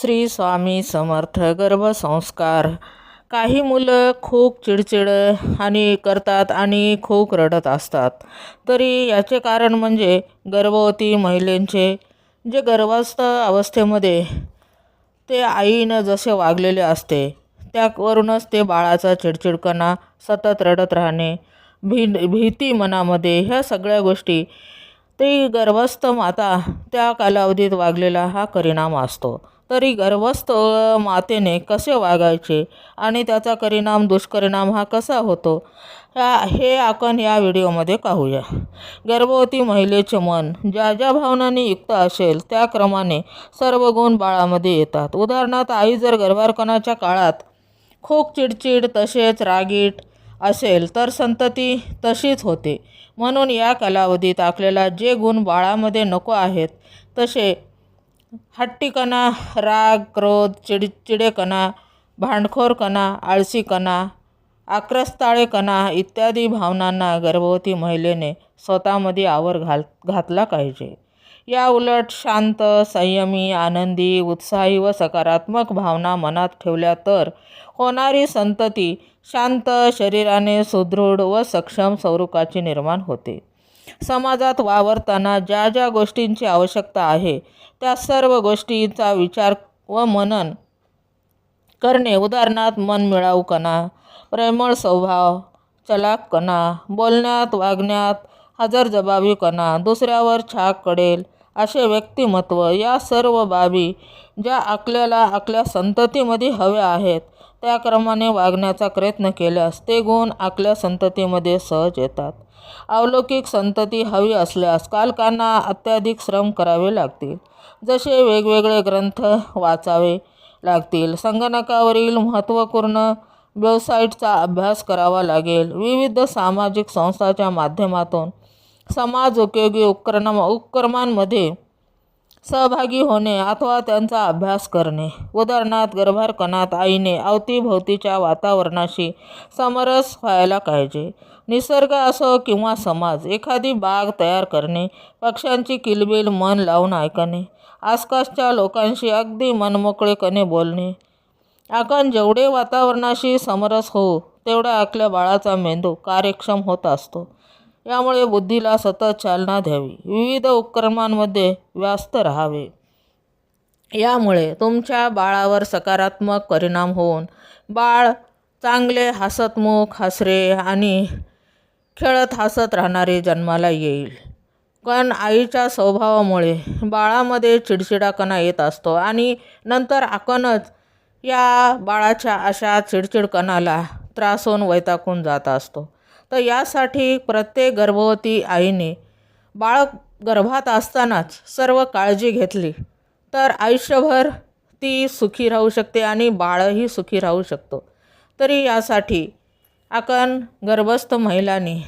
श्री स्वामी समर्थ. गर्भसंस्कार. काही मुलं खूप चिडचिड करतात आणि खूप रडत असतात. तरी याचे कारण म्हणजे गर्भवती महिलेचे जे गर्भावस्थ अवस्थेमध्ये ते आईनं जसे वागलेले असते त्यावरूनच ते बाळाचा चिडचिडपणा, सतत रडत राहणे, भीती मनामध्ये, ह्या सगळ्या गोष्टी ते गर्भस्थ माता त्या कालावधीत वागलेला हा परिणाम असतो. तरी गर्भस्थ मातेने कसे वागायचे आणि त्याचा दुष्परिणाम हा कसा होतो हे आपण या व्हिडिओमध्ये पाहूया. गर्भवती महिलेचे मन ज्या ज्या भावनांनी युक्त असेल त्या क्रमाने सर्व गुण बाळामध्ये येतात. उदाहरणार्थ, आई जर गर्भारपणाच्या काळात खूप चिडचिड तसेच रागीट असेल तर संतती तशीच होते. म्हणून या कालावधीत आपल्याला जे गुण बाळामध्ये नको आहेत तसे हट्टीपणा, राग, क्रोध, चिडचिडेपणा, भांडखोरपणा, आळसीपणा, आक्रस्ताळेपणा इत्यादी भावनांना गर्भवती महिलेने स्वतःमध्ये आवर घातला पाहिजे. या उलट शांत, संयमी, आनंदी, उत्साही व सकारात्मक भावना मनात ठेवल्या तर होणारी संतती शांत, शरीराने सुदृढ व सक्षम स्वरूपाची निर्माण होते. समाजात वावरताना ज्या ज्या गोष्टींची आवश्यकता आहे त्या सर्व गोष्टींचा विचार व मनन करणे. उदाहरणार्थ, मनमिळाऊपणा, प्रेमळ स्वभाव, चलाखपणा, बोलण्यात वागण्यात हजरजबाबीपणा, दुसऱ्यावर छाप पडेल असे व्यक्तिमत्व, या सर्व बाबी ज्या आपल्याला आपल्या संततीमध्ये हव्या आहेत त्याप्रमाणे वागण्याचा प्रयत्न केल्यास ते गुण आपल्या संततीमध्ये सहज येतात. अलौकिक संतती हवी असल्यास पालकांना अत्याधिक श्रम करावे लागतील. जसे वेगवेगळे ग्रंथ वाचावे लागतील, संगणकावरील महत्त्वपूर्ण वेबसाईटचा अभ्यास करावा लागेल, विविध सामाजिक संस्थांच्या माध्यमातून समाज उपयोगी उपक्रमांमध्ये सहभागी होणे अथवा त्यांचा अभ्यास करणे. उदाहरणार्थ, गर्भारपणात आईने अवतीभोवतीच्या वातावरणाशी समरस व्हायला पाहिजे. निसर्ग असो किंवा समाज, एखादी बाग तयार करणे, पक्ष्यांची किलबिल मन लावून ऐकणे, आसपासच्या लोकांशी अगदी मनमोकळेपणे बोलणे. आपण जेवढे वातावरणाशी समरस होऊ तेवढा आपल्या बाळाचा मेंदू कार्यक्षम होत असतो. यामुळे बुद्धीला सतत चालना द्यावी, विविध उपक्रमांमध्ये व्यस्त राहावे. यामुळे तुमच्या बाळावर सकारात्मक परिणाम होऊन बाळ चांगले हसतमुख, हसरे आणि खेळत हसत राहणारे जन्माला येईल. पण आईच्या स्वभावामुळे बाळामध्ये चिडचिडापणा येत असतो आणि नंतर आपणच या बाळाच्या अशा चिडचिडपणाला त्रासून वैतागून जात असतो. तर यासाठी प्रत्येक गर्भवती आईने बाळ गर्भात असतानाच सर्व काळजी घेतली तर आयुष्यभर ती सुखी राहू शकते आणि बाळही सुखी राहू शकतो. तरी यासाठी आपण गर्भस्थ महिलांनी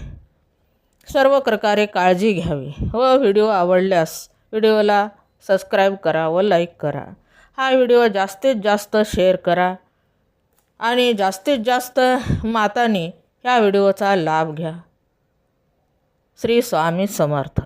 सर्व प्रकारे काळजी घ्यावी. व व्हिडिओ आवडल्यास व्हिडिओला सबस्क्राईब करा व लाईक करा. हा व्हिडिओ जास्तीत जास्त शेअर करा आणि जास्तीत जास्त मातांनी ह्या व्हिडिओचा लाभ घ्या. श्री स्वामी समर्थ.